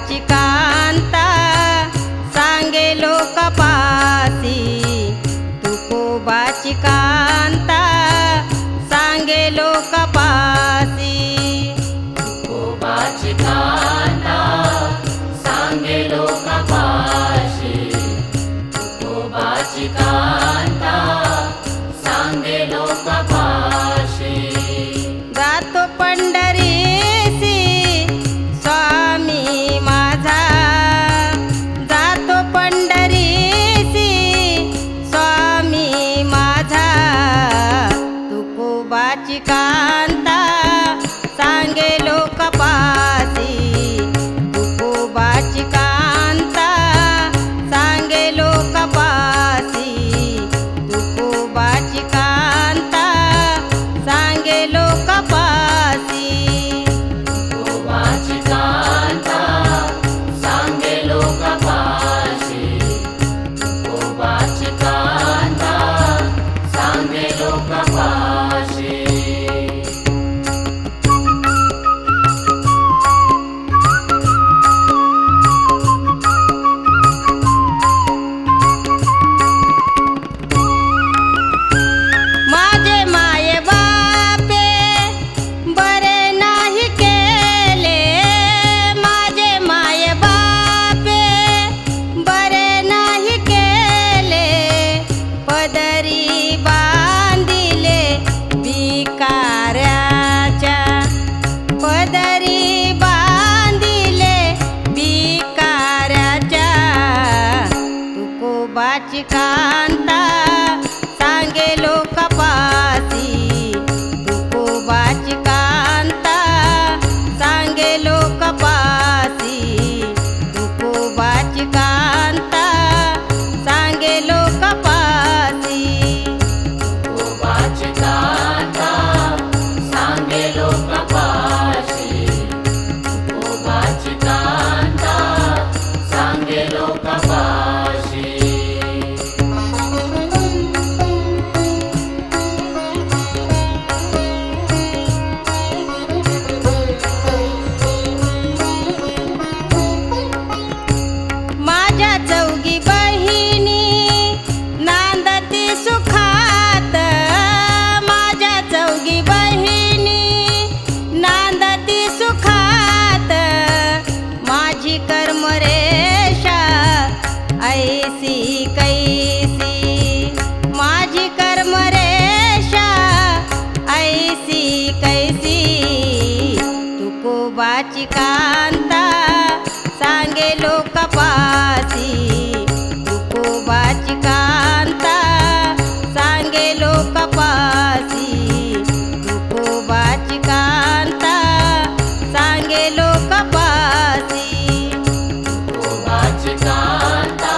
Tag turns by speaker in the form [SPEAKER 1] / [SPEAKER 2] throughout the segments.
[SPEAKER 1] तुकोबाची कांता सांगे लोकपासी, तुकोबाची कांता सांगे लोकपासी,
[SPEAKER 2] तुकोबाची कांता सांगे लोकपाशी, तुकोबाची कांता सांगे लोकपाशी।
[SPEAKER 1] जातो पंढरीसी स्वामी माझा, जातो पंढरीसी स्वामी माझा, तुकोबाची कांता सांगे लोकपासी, तुकोबाची कांता सांगे लोकपासी, तुकोबाची कांता सांगे लोकपासी,
[SPEAKER 2] तुकोबाची कांता सांगे लोकपाशी, तुकोबाची कांता सांगे लोकपाशी।
[SPEAKER 1] माझे माये बापे बरे नाही केले, माझे माये बापे बरे नाही केले, पदरी बांधिले भिकाऱ्याच्या, पदरी बांधिले भिकाऱ्याच्या, तुकोबाची कांता सांगे लोकपासी, तुकोबाची कांता सांगे लोकपासी, तुकोबाची कांता सांगे लोकपासी,
[SPEAKER 2] तुकोबाची कांता सांगे लोकपाशी, तुकोबाची कांता सांगे लोकपाशी।
[SPEAKER 1] माझ्या चौघी बहिणी नांदती सुखात, माझ्या चौघी बहिणी नांदती सुखात, माझी कर्मरेषा ऐसी कैसी, माझी कर्मरेषा ऐसी कैसी, तुकोबाची कांता सांगे लोकपासी, तुकोबाची कांता सांगे लोकपासी, तुकोबाची कांता सांगे लोकपासी,
[SPEAKER 2] तुकोबाची कांता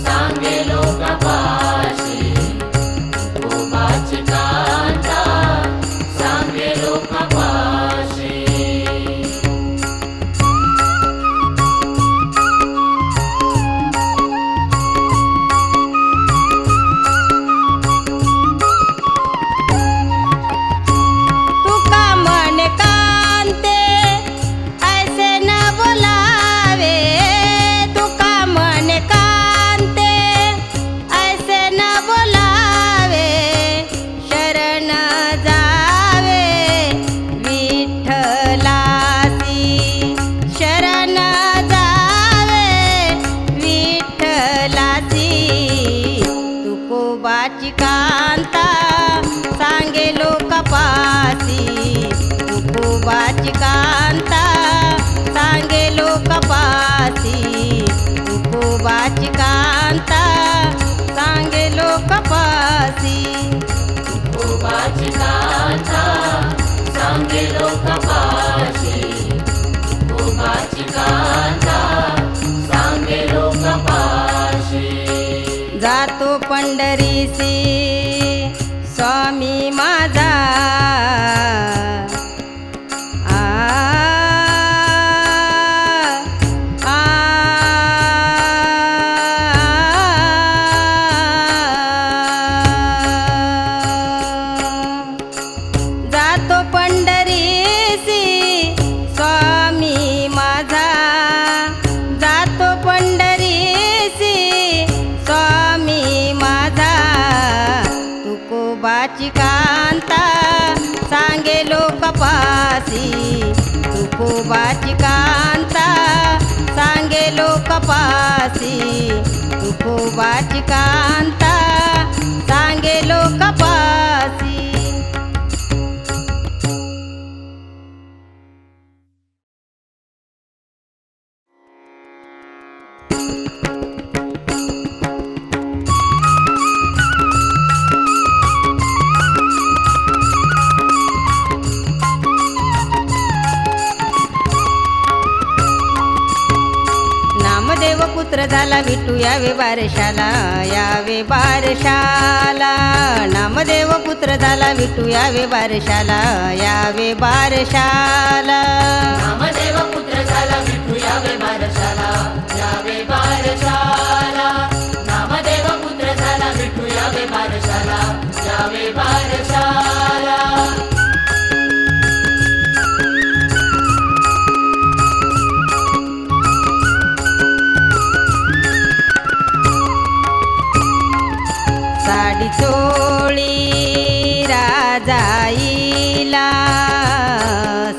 [SPEAKER 2] सांगे लोकपाशी, तुकोबाची कांता सांगे लोकपाशी।
[SPEAKER 1] तुका मन कांते ऐसे न बोलावे, तुका मन कांते ऐसे न बोलावे, शरण जावे विठ्ठलासी, शरण जावे विठ्ठलासी, तुकोबाची कांता सांगे लोकपासी, तुकोबाची कांता सांगे लोकपासी, तुकोबाची कांता सांगे लोकपासी,
[SPEAKER 2] तुकोबाची कांता सांगे लोकपाशी, तुकोबाची कांता सांगे लोकपाशी।
[SPEAKER 1] जातो पंढरीसी स्वामी माझा, आ, आ, जातो पंढरीसी स्वामी माझा, कपासी तुकोबाची कांता सांगे लोक पासी तुकोबाची कांता सांगे लोक पासी. नामदेव पुत्र झाला विठू यावे बारशाला यावे बारशाला. नामदेव पुत्र झाला विठू यावे बारशाला यावे बारशाला.
[SPEAKER 2] नामदेव पुत्र झाला विठू यावे बारशाला यावे बारशाला. नामदेव पुत्र झाला विठू यावे बारशाला यावे बारशाला.
[SPEAKER 1] साडी चोळी राजाईला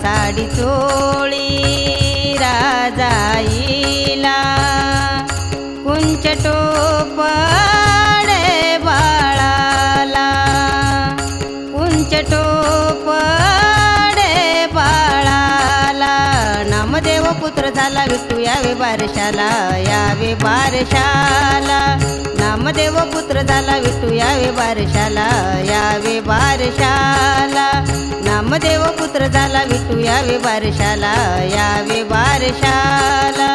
[SPEAKER 1] साडी चोळी राजाईला कुंच टोपडे बाळाला कुंच टोपडे बाळाला. नामदेव पुत्र झाला विठू यावे बारशाला यावे बारशाला. नामदेव पुत्र झाला विठू यावे बारशाला यावे बारशाला. नामदेव पुत्र झाला विठू यावे बारशाला यावे बारशाला.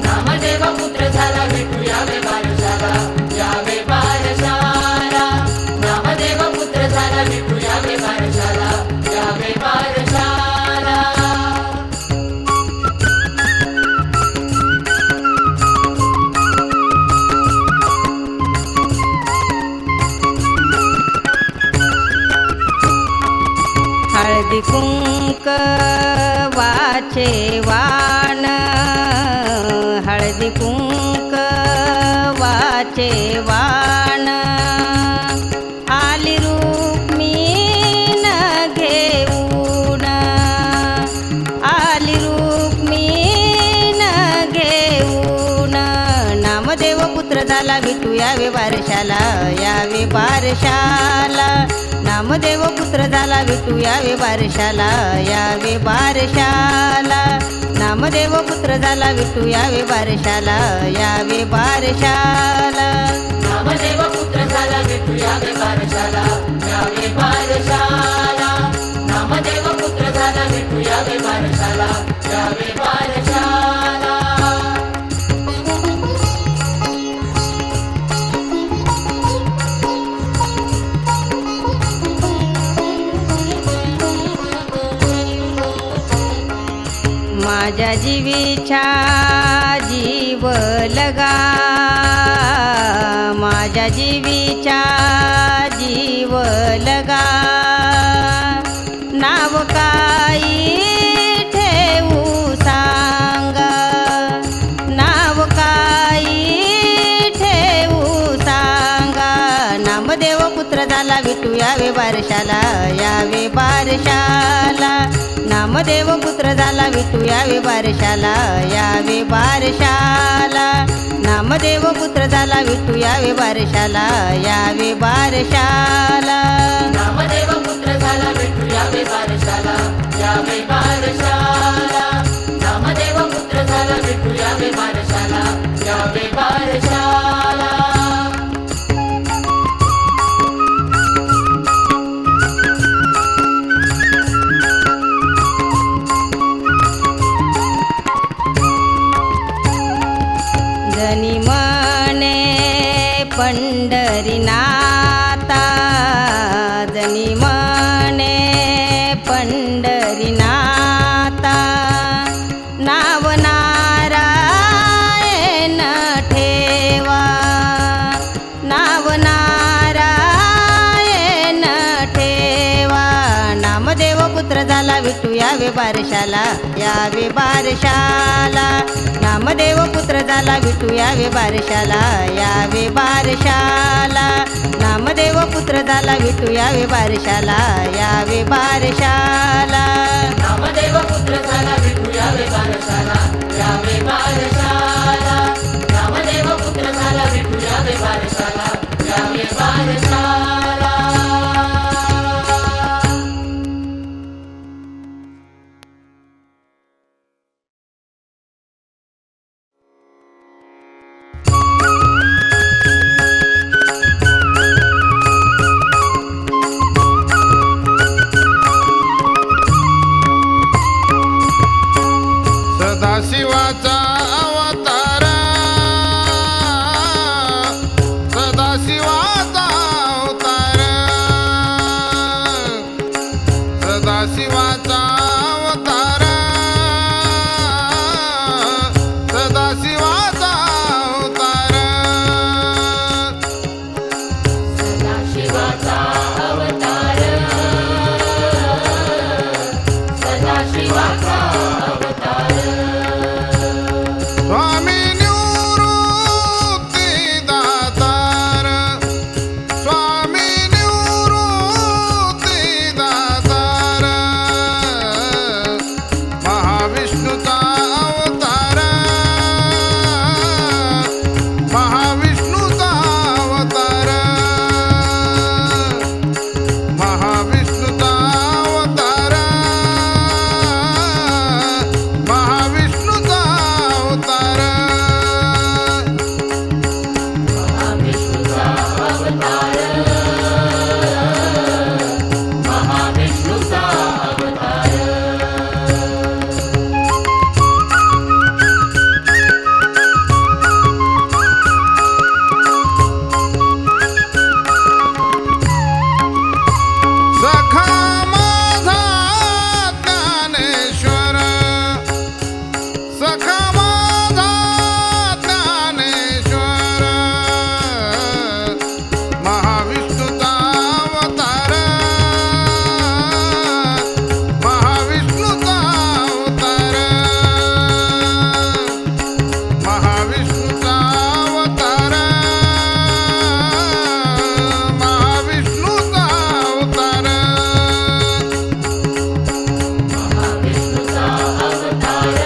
[SPEAKER 2] नामदेव पुत्र झाला विठू यावे बारशाला यावे बारशाला. नामदेव पुत्र झाला विठू यावे बारशाला यावे बारशाला.
[SPEAKER 1] हळदी कुंक वाचे वाण हळदी कुंक वाचे वाण. आली रुक्मीण घेऊन आली रुक्मीण घेऊन. नामदेव पुत्र झाला विठू यावे बारशाला यावे बारशाला. नामदेव पुत्र झाला विठू यावे बारशाला यावे बारशाला. नामदेव पुत्र झाला विठू यावे बारशाला यावे बारशाला.
[SPEAKER 2] नामदेव पुत्र झाला विठू यावे बारशाला यावे बारशाला. नामदेव पुत्र झाला विठू यावे बारशाला यावे बारशाला.
[SPEAKER 1] माझ्या जीवीचा जीव लगा माझ्या जीवीचा जीव लगा. नाव काही ठेवू सांगा नाव काही ठेवू सांगा. नामदेव पुत्र झाला विठू यावे बारशाला यावे बारशाला. नामदेव पुत्र झाला विठू यावे बारशाला यावे बारशाला. नामदेव पुत्र झाला विठू यावे बारशाला यावे बारशाला.
[SPEAKER 2] नामदेव पुत्र झाला विठू यावे बारशाला यावे बारशाला. नामदेव पुत्र झाला विठू यावे बारशाला यावे बारशाला.
[SPEAKER 1] जनी मने पंढरीनाथा जनी मने पंढरीनाथा. नाव नारायण ठेवा नाव नारायण ठेवा. नामदेव पुत्र झाला विठू यावे बारशाला यावे बारशाला. नामदेव पुत्र झाला विठू यावे बारशाला यावे बारशाला. नामदेव पुत्र झाला विठू यावे बारशाला यावे बारशाला.
[SPEAKER 2] नामदेव पुत्र झाला विठू यावे बारशाला यावे बारशाला नामदेव पुत्र झाला विठू यावे बारशाला यावे बारशाला
[SPEAKER 3] सदाशिवाचा अवतार सदाशिवाचा अवतार सदाशिवाचा अवतार सदाशिवाचा अवतार
[SPEAKER 2] सदाशिवाचा अवतार सदाशिवाचा अवतार
[SPEAKER 3] स्वामी निवृत्ती दातार स्वामी निवृत्ती दातार महाविष्णूचा अवतार महाविष्णूचा अवतार महाविष्णूचा अवतार महाविष्णूचा अवतार
[SPEAKER 2] महाविष्णूचा अवतार महाविष्णूचा अवतार
[SPEAKER 3] सखा माझा ज्ञानेश्वर सखा माझा ज्ञानेश्वर महाविष्णूचा अवतार महाविष्णूचा अवतार महाविष्णूचा अवतार महाविष्णूचा अवतार
[SPEAKER 2] महाविष्णूचा अवतार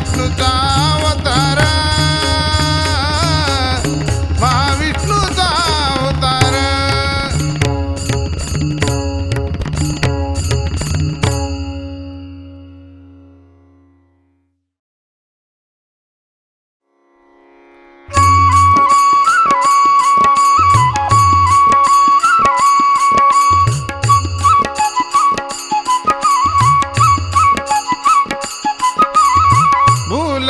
[SPEAKER 3] महाविष्णूचा अवतार महाविष्णूचा अवतार भूल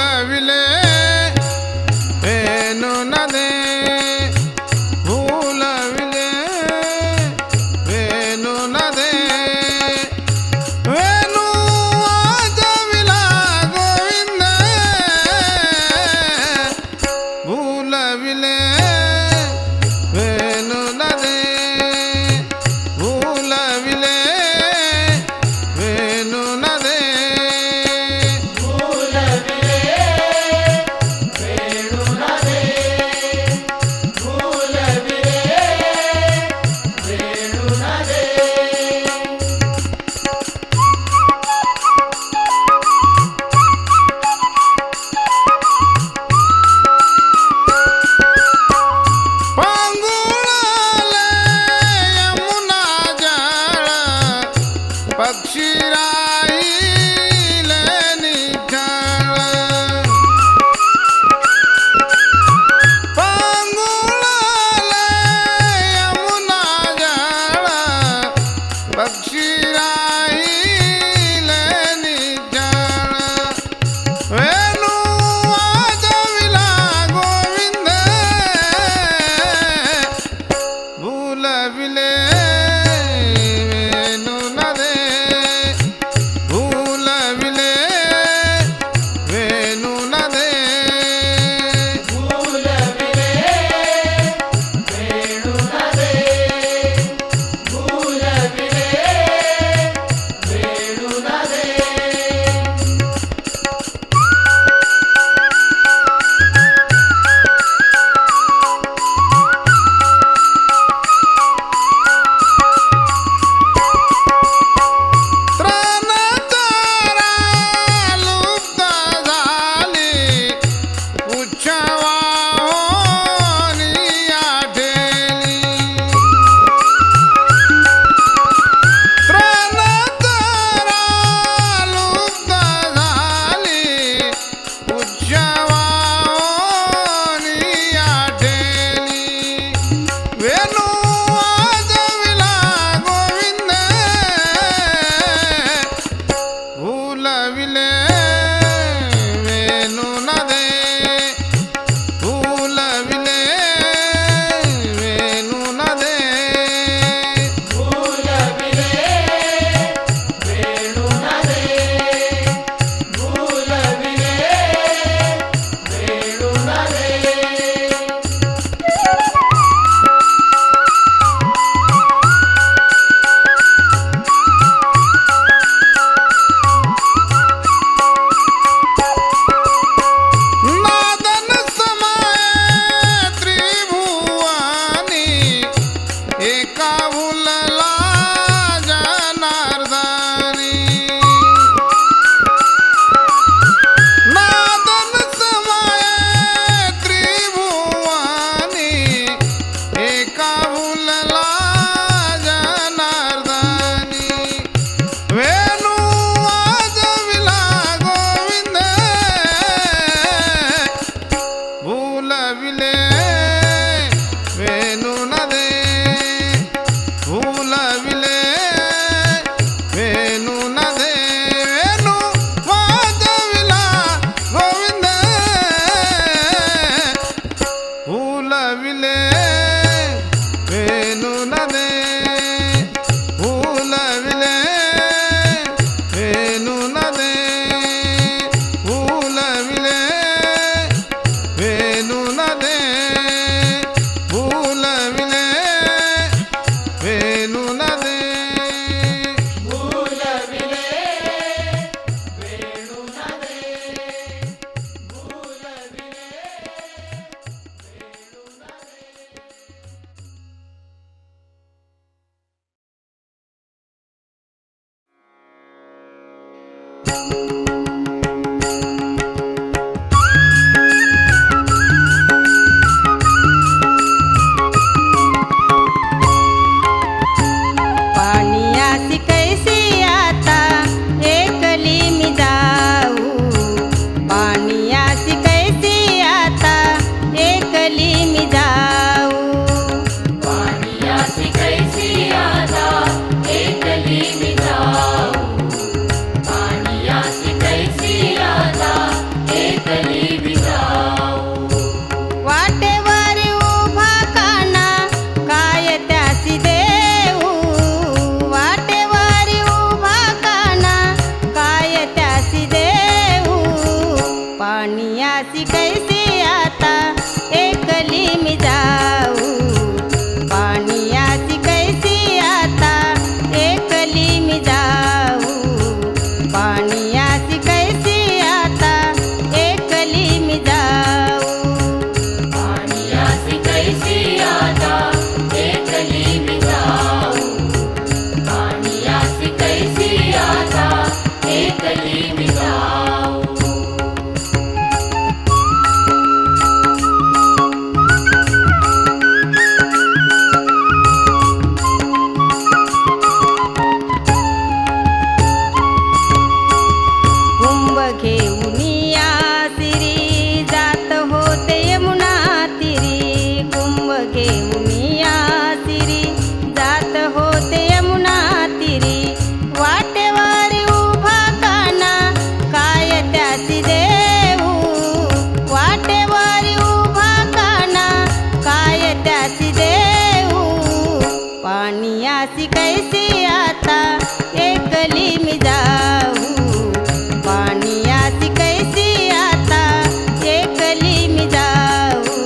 [SPEAKER 1] पाणियासी कैसी आता एकली मी जाऊ पाणियासी कैसी आता एकली मी जाऊ पाणियासी कैसी आता एकली मी जाऊ
[SPEAKER 2] पाणियासी कैसी आता एकली मी जाऊ पाणियासी कैसी आता एकली मी जाऊ
[SPEAKER 1] कुंभ घेऊन या सिरी जात होते यमुना तिरी कुंभ घेऊन या सिरी जात होते यमुना तिरी वाटेवारी उभा काना काय त्यासी देऊ वाटेवारी उभा काना काय त्यासी देऊ पाणियासी कैसी आता एकली मी जाऊ पाणियासी कैसी आता एकली मी जाऊ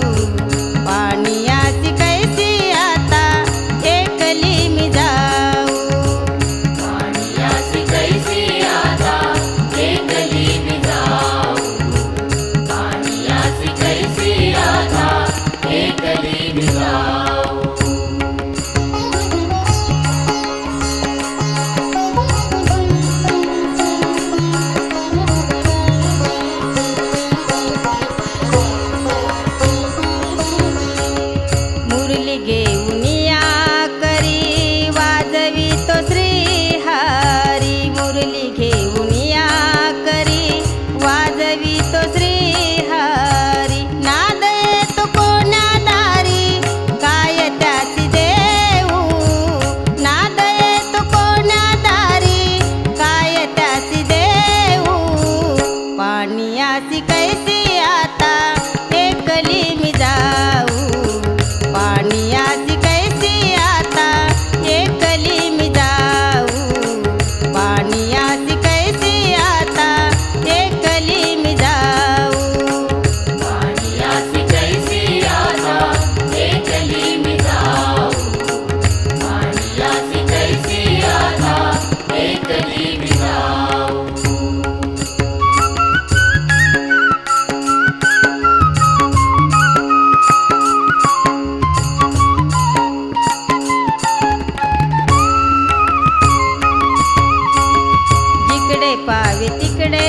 [SPEAKER 1] पाणियासी कैसी आता एकली मी जाऊ
[SPEAKER 2] पाणियासी कैसी आता एकली मी जाऊ पाणियासी कैसी आता एकली मी जाऊ
[SPEAKER 1] मुरली घेऊन या करी वाजवी तो श्रीहरी मुरली घेऊन या करी वाजवी तो श्रीहरी नाद येतो कोण्या दारी काय त्याची देऊ नाद येतो कोण्या दारी काय त्याची देऊ पाणियासी कैसी आता एकली मी जाऊ पाणियासी कैसी आता एकली मी जाऊ पाणियासी कैसी आता एकली मी जाऊ
[SPEAKER 2] पाणियासी कैसी आता एकली मी जाऊ पाणियासी कैसी आता एकली मी जाऊ
[SPEAKER 1] जिकडे पावे तिकडे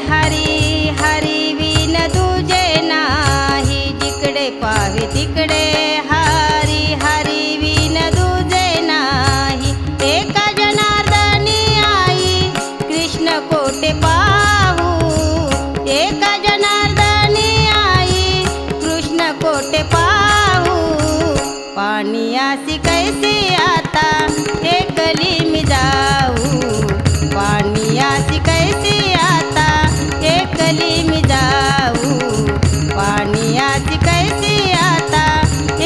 [SPEAKER 1] हरी हरी विन तुझे नाही जिकडे पावे तिकडे हरी हरी विन तुझे नाही एका जनार्दनी आई कृष्ण कोटे पाहू एका जनार्दनी आई कृष्ण कोटे पाहू पाणियासी कैसी आता एकली मी जाऊ पाणियासी कैसी आता एकली मी जाऊ पाणियासी कैसी आता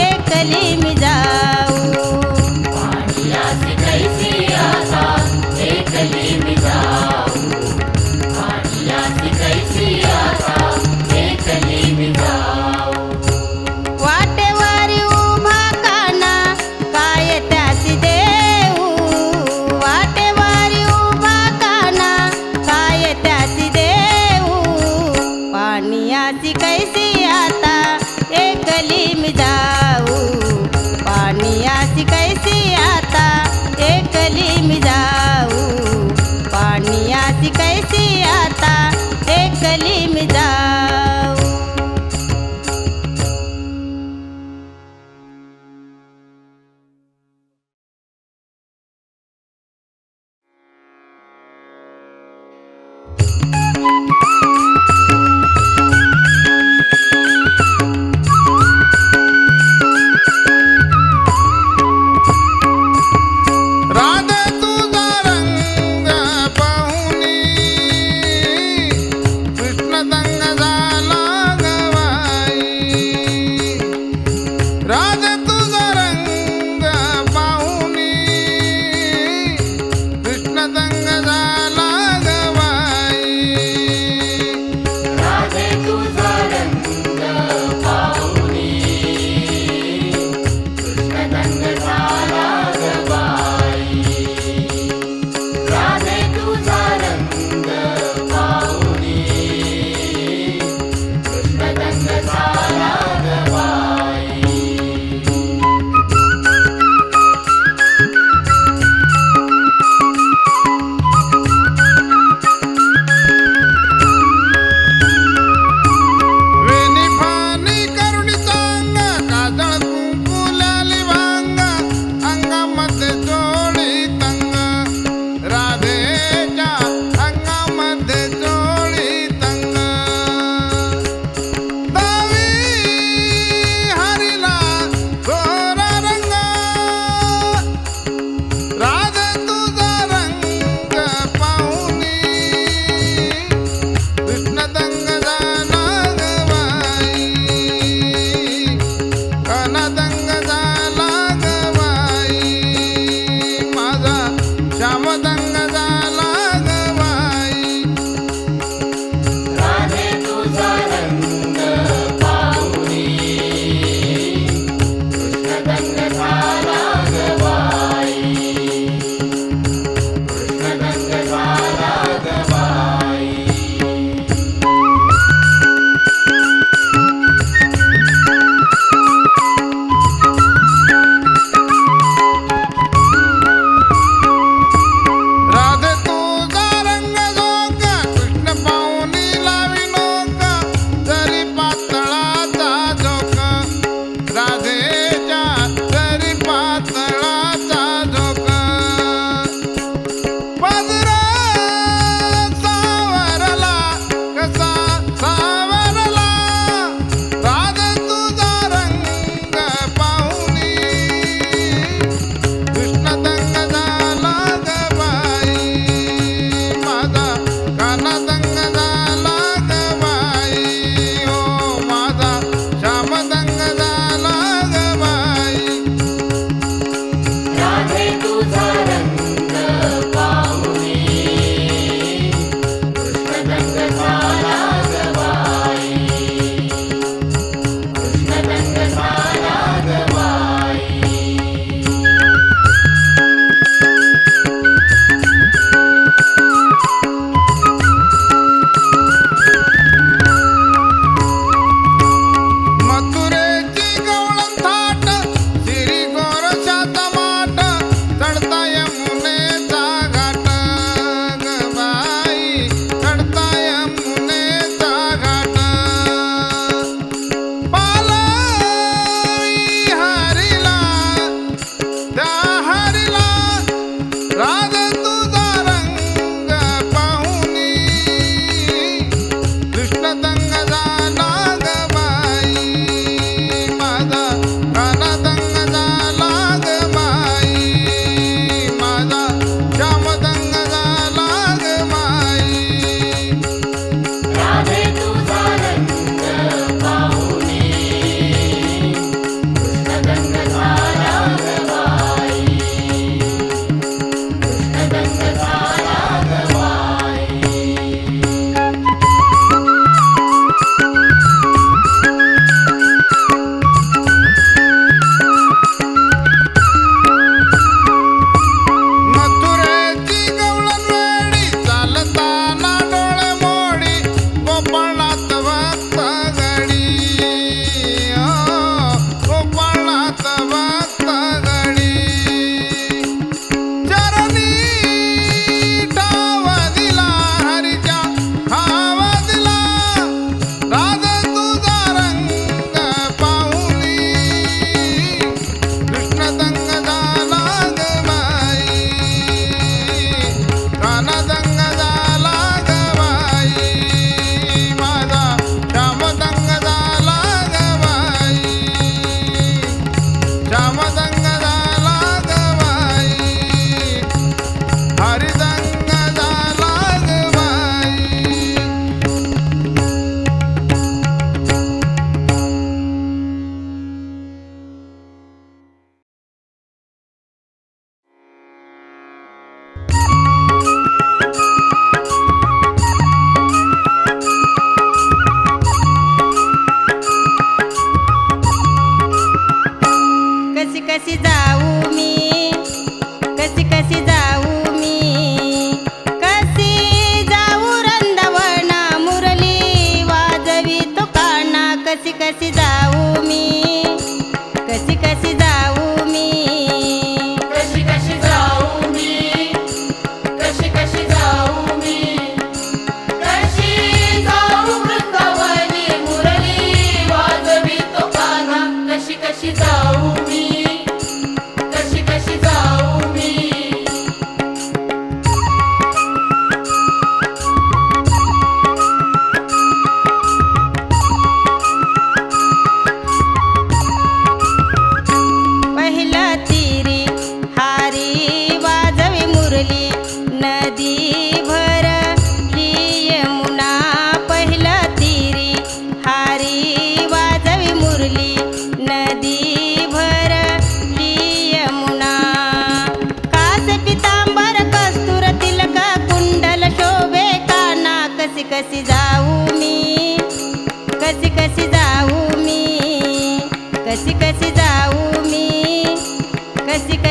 [SPEAKER 1] एकली मी जाऊ
[SPEAKER 2] पाणियासी कैसी आता एकली मी जाऊ पाणियासी कैसी आता एकली मी जाऊ
[SPEAKER 1] वाटेवारी उभा काना काय त्यासी देऊ वाटेवारी उभा काना काय त्यासी देऊ पाणियासी कैसी आता एकली मी जाऊ पाणियासी कैसी आता एकली मी जाऊ पाणियासी कैसी आता एकली मी जाऊ
[SPEAKER 3] राधे तुझा रंग पाहुनी कृष्ण संग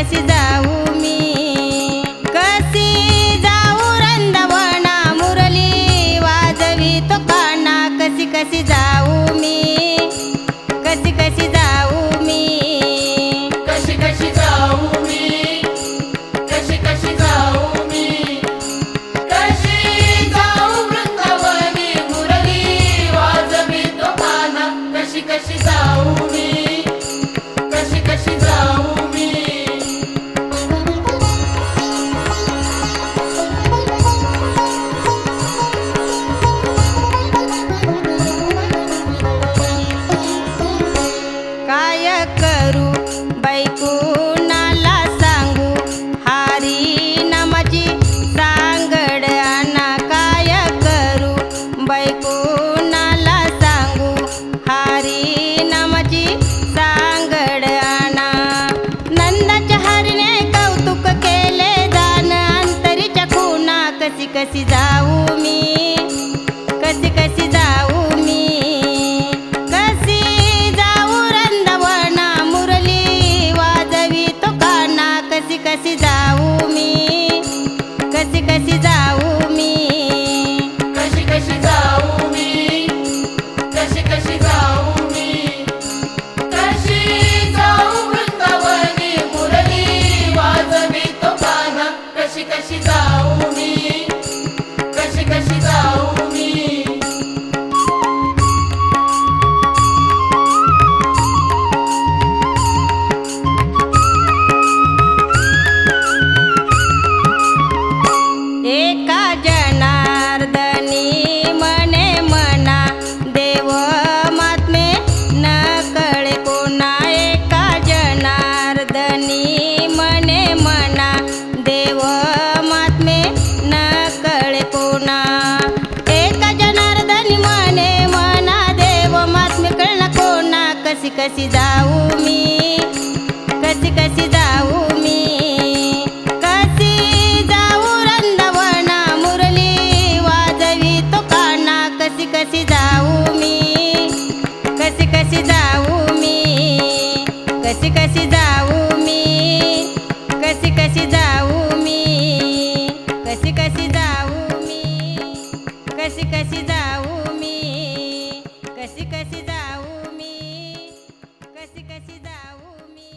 [SPEAKER 1] कशी जाऊ मी कशी जाऊ रंदवना मुरली वाजवी तो काना कशी कशी जाऊ मी कशी कशी जाऊ मी
[SPEAKER 2] कशी कशी जाऊ मी कशी कशी जाऊ मी कशी जाऊ वृंदावनी मुरली वाजवी तो काना कशी कशी जाऊ मी कशी कशी जाऊ मी
[SPEAKER 1] काय करू बैकुणाला सांगू हारी नामाची सांगड आणा काय करू बैकुणाला सांगू हारी नामाची सांगड आणा नंदाच्या हरीने कौतुक केले दान अंतरीच्या खुणा कशी कशी जाऊ मी कशी कशी जाऊ मी कशी जाऊ रंदवना मुरली वाजवी तो काना कशी कशी जाऊ मी कशी कशी जाऊ मी
[SPEAKER 2] कशी कशी जाऊ मी कशी कशी जाऊ मी कशी जाऊ वृंदावनी मुरली वाजवी तो काना कशी कशी जाऊ मी कशी कशी जाऊ मी
[SPEAKER 1] एका जनार्दनी मने मना देव महात्मे न कळे कोणा एका जनार्दनी मने मना देव महात्मे न कळे कोणा एका जनार्दनी मने मना देव महात्मे कळला कोणा कशी कशी जाऊ मी कशी कशी जाऊ मी कशी जाऊ रंदवना मुरली वाजवी तो काना कशी कशी जाऊ मी कशी कशी जाऊ मी कशी कशी जाऊ मी कशी कशी जाऊ मी कशी कशी जाऊ मी कशी कशी जाऊ मी कशी कशी जाऊ मी कशी कशी जाऊ मी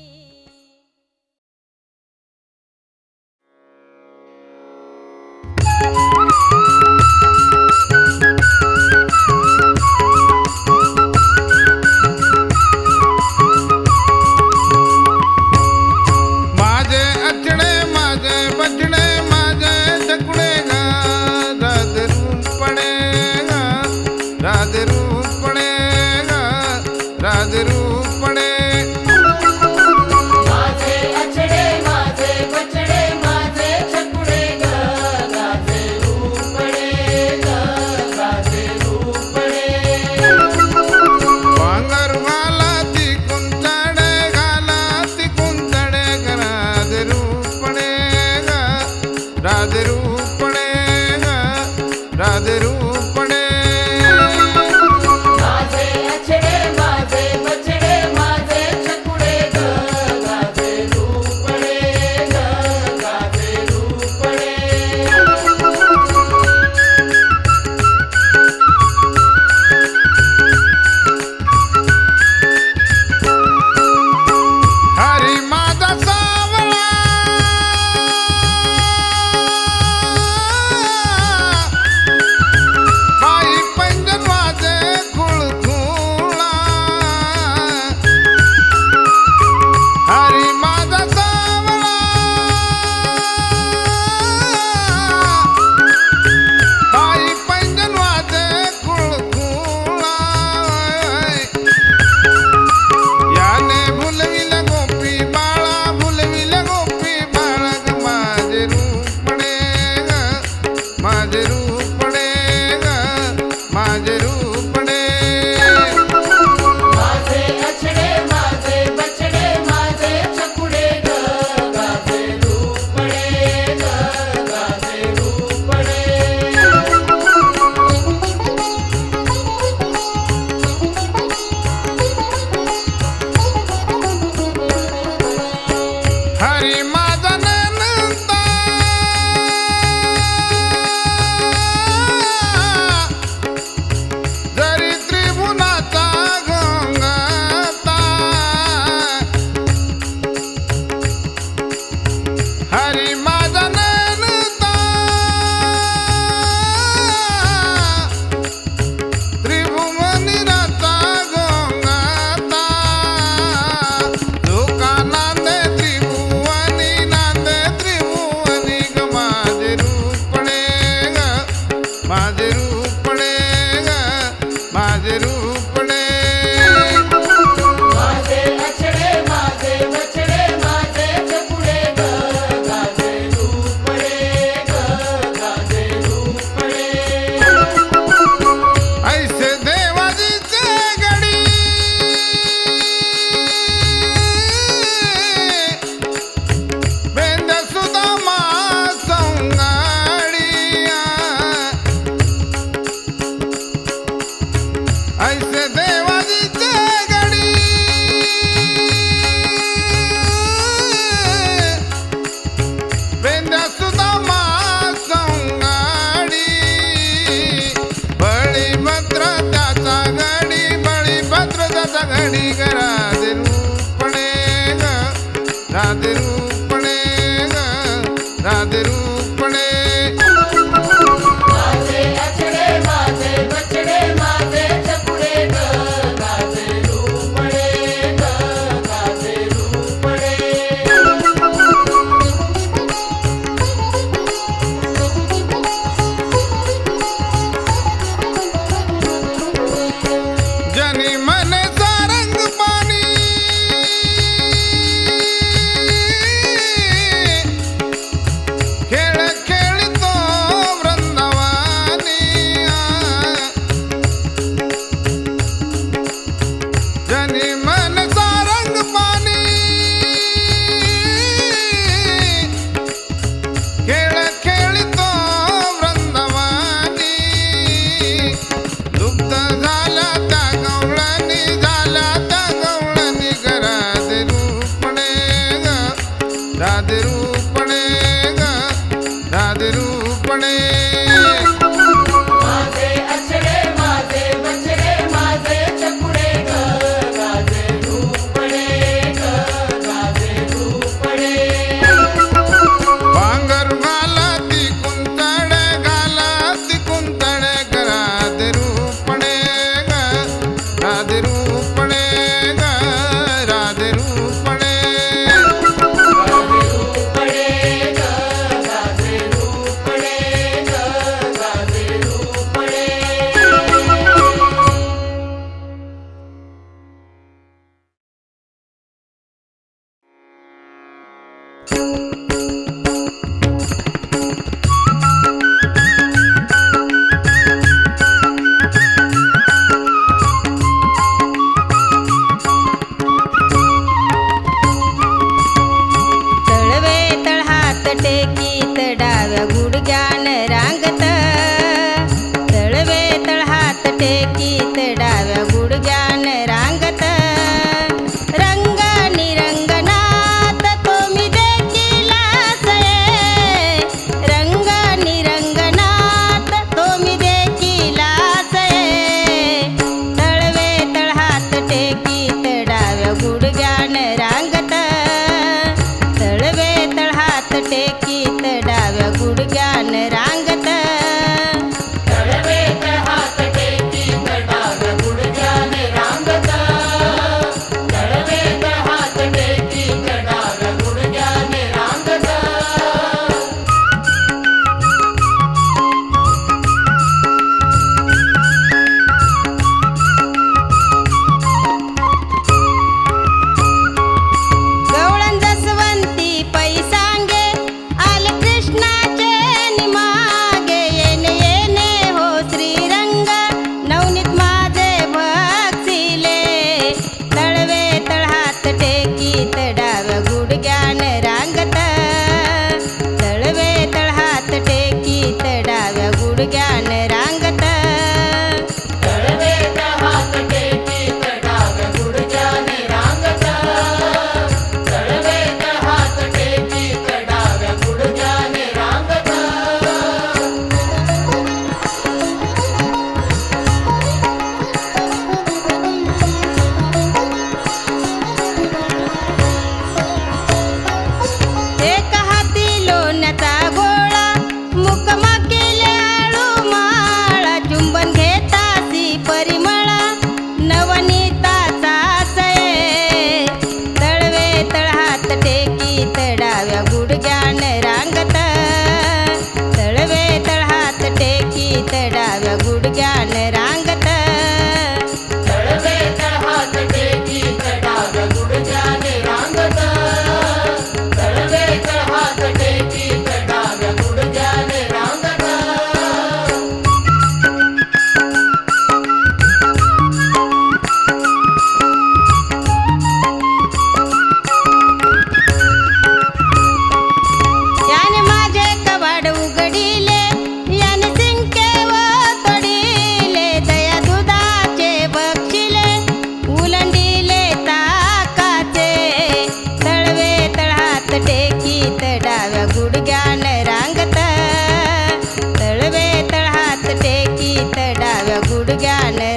[SPEAKER 3] राधे रूपणे
[SPEAKER 2] माझे अछडे माझे बछडे माझे चपुडे ग गाजे रूपडे ग गाजे रूपडे
[SPEAKER 3] ऐसे देवाजीचे गडी वेंद सुदामा संगाडिया ऐसे देवाजीचे गडी वेंद सुदामा संगाडी बळीभद्र त्याचा गडी बळीभद्र त्याचा गडी ग राधे रूपणे ग राधे रूपणे ग राधे रूपणे
[SPEAKER 2] माझे अछडे माझे बछडे माझे चपुडे ग गाजे रूपडे ग गाजे रूपडे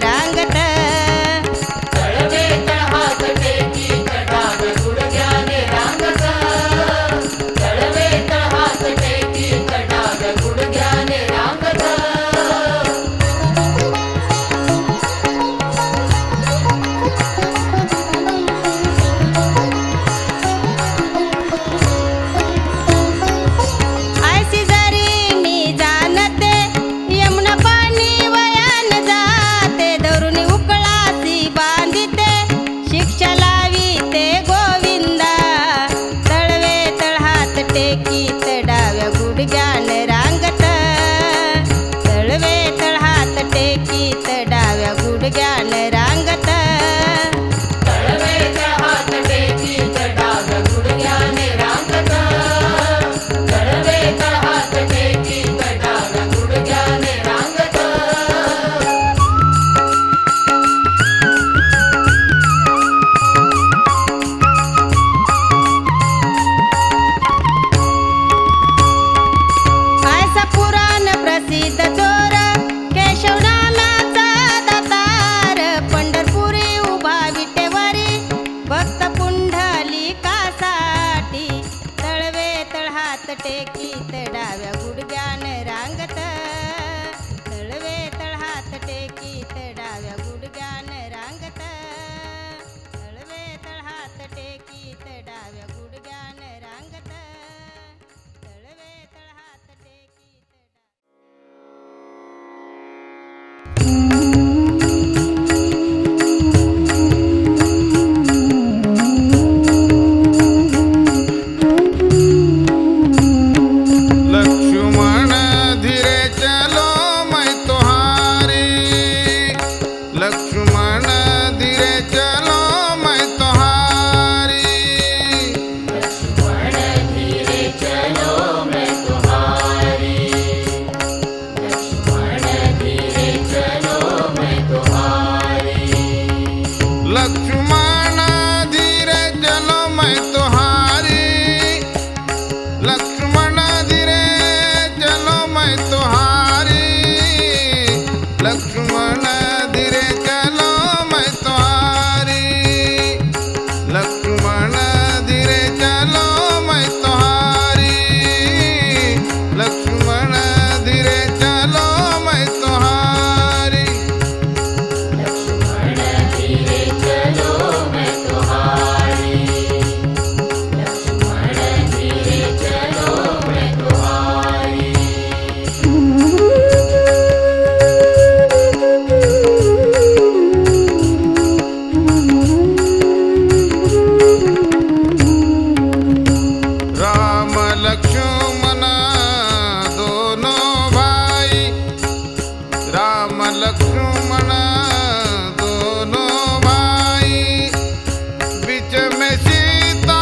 [SPEAKER 1] रांगत
[SPEAKER 2] तळवे तळहात टेकी तडावे गुडघ्याने रांगत तळवे तळहात टेकी तडावे गुडघ्याने रांगत
[SPEAKER 1] ऐसी जरी मी जाणते यमुना पाणी वयान जाते धरुणी उकळासी बांधिते शिक्षा लाविते गोविंदा तळवे तळहात टेकीत डाव्या गुडघ्यान रांगत तळवे तळहात टेकीत डाव्या गुडघ्यान रांगत
[SPEAKER 2] तळवे तळहात टेकी तडावे गुडघ्याने रांगत तळवे तळहात टेकी तडावे गुडघ्याने रांगत
[SPEAKER 1] ऐसा पुराण प्रसिद्ध चोर केशव नामाचा दातार पंढरपुरी उभा विटेवरी भक्त पुंडलिकासाठी तळवे तळहात टेकीत डाव्या गुडघ्यान रांगत तळवे तळहात टेकीत डाव्या गुडघ्यान रांगत तळवे तळहात टेकीत डाव्या गुडघ्यान रांगत तळवे तळहात टेकीत
[SPEAKER 3] लक्ष्मण धीरे चलो मैं तुम्हारी लक्ष्मण धीरे चलो मैं तुम्हारी
[SPEAKER 2] लक्ष्मण धीरे चलो मैं तुम्हारी लक्ष्मण धीरे चलो मैं तुम्हारी
[SPEAKER 3] लक्ष्मण धीरे चलो मैं तुम्हारी लक्ष्मण धीरे चलो मैं तुम्हारी लक्ष्मण धीरे चलो मैं तुम्हारी लक्ष्मण धीरे चलो मैं तुम्हारी लक्ष्मण धीरे चलो मैं तुम्हारी
[SPEAKER 2] लक्ष्मण धीरे चलो मैं तुम्हारी लक्ष्मण धीरे चलो मैं तुम्हारी
[SPEAKER 3] राम लक्ष्मण दोनों भाई राम लक्ष्मण दोनों भाई बीच में सीता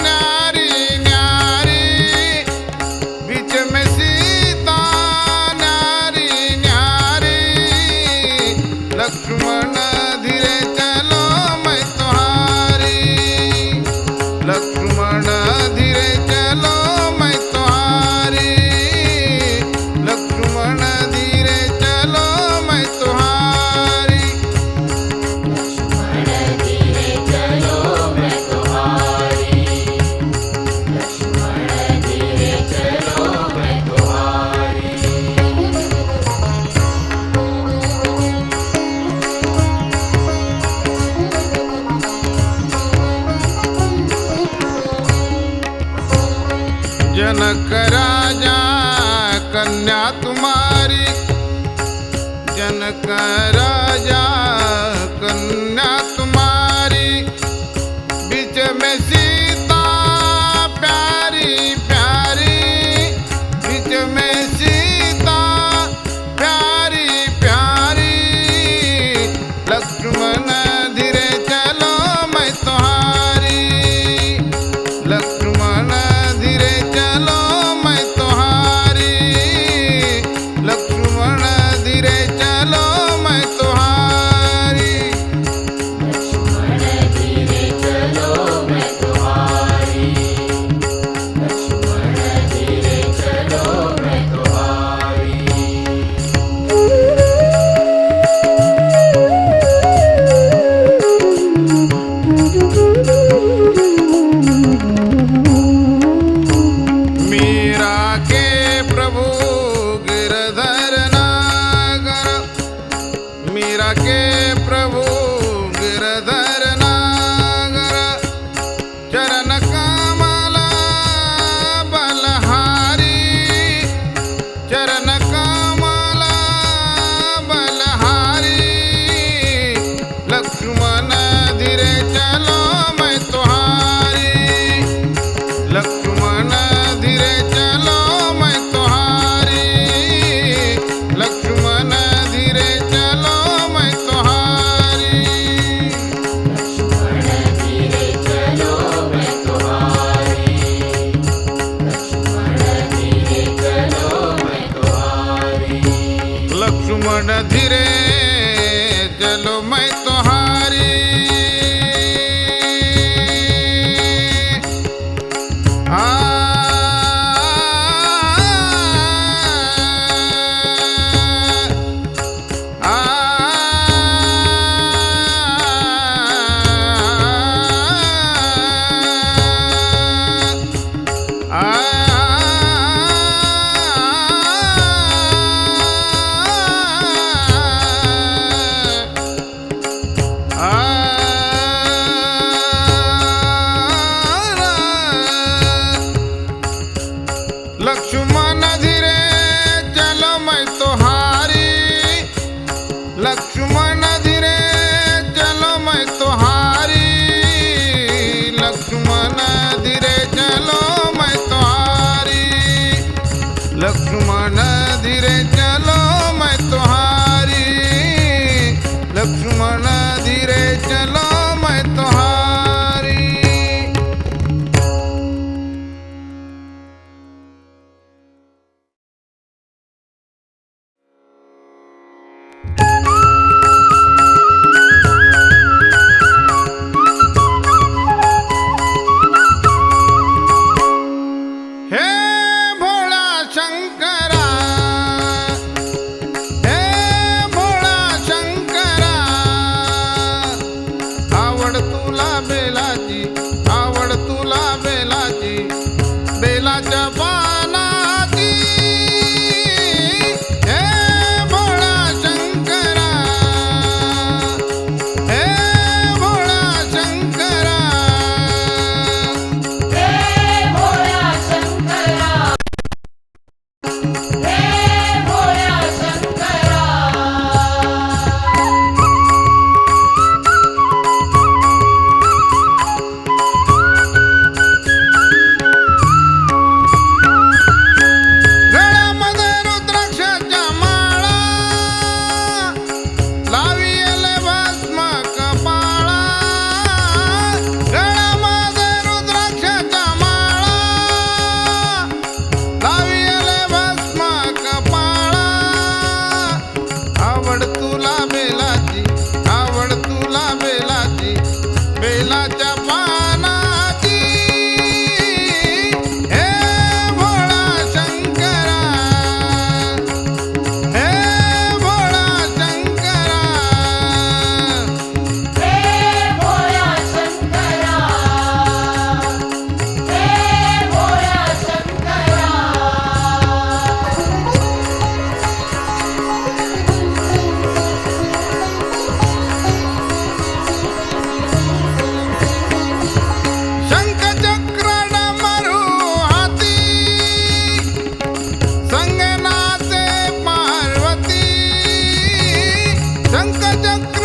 [SPEAKER 3] न्यारी न्यारी बीच में सीता न्यारी न्यारी लक्ष्मण धीरे चलो मैं तुम्हारी लक्ष्मण धीरे चलो मैं तुम्हारी लक्ष्मण धीरे चलो मैं तुम्हारी
[SPEAKER 2] लक्ष्मण धीरे चलो मैं तुम्हारी लक्ष्मण धीरे चलो मैं तुम्हारी
[SPEAKER 3] जनक राजा कन्या तुम्हारी जनक राजा कन्या तुम्हारी बीच में सीता प्यारी प्यारी बीच में सीता प्यारी प्यारी लक्ष्मण धीरे चलो मैं तुम्हारी लक्ष्मण धीरे चलो मैं तुम्हारी सके प्रभु गिरधर नागर चरण कमल बलहारी चरण कमल बलहारी लक्ष्मण धीरे चलो मैं तुम्हारी लक्ष्मण धीरे चलो मैं तुम्हारी लक्ष्मण धीरे चलो मैं तुम्हारी
[SPEAKER 2] लक्ष्मण धीरे चलो मैं तुम्हारी लक्ष्मण धीरे चलो मैं तुम्हारी
[SPEAKER 3] लक्ष्मण धीरे चलो मैं तुम्हारी आ लक्ष्मण धीरे चलो मैं तुम्हारी लक्ष्मण धीरे चलो मैं तुम्हारी लक्ष्मण धीरे चलो मैं तुम्हारी लक्ष्मण धीरे चलो मैं तुम्हारी लक्ष्मण धीरे चलो मैं तुम्हारी हे भोळा शंकरा हे भोळा शंकरा आवड तुला बेलाची आवड तुला बेलाची बेलाच्या पानाची हे भोळा शंकरा हे भोळा शंकरा
[SPEAKER 2] हे भोळा शंकरा हे भोळा शंकरा
[SPEAKER 3] गळ्यामध्ये रुद्राक्षाच्या माळा लाविले भस्म कपाळा गळ्यामध्ये रुद्राक्षाच्या माळा लाविले भस्म कपाळा आवड तुला बेलाची आवड तुला बेलाची बेलाच्या पानाची हे भोळा शंकरा हे भोळा शंकरा
[SPEAKER 2] हे भोळा शंकरा हे भोळा शंकरा
[SPEAKER 3] शंखचक्र डमरू हाती संगनाचे पार्वती शंखचक्र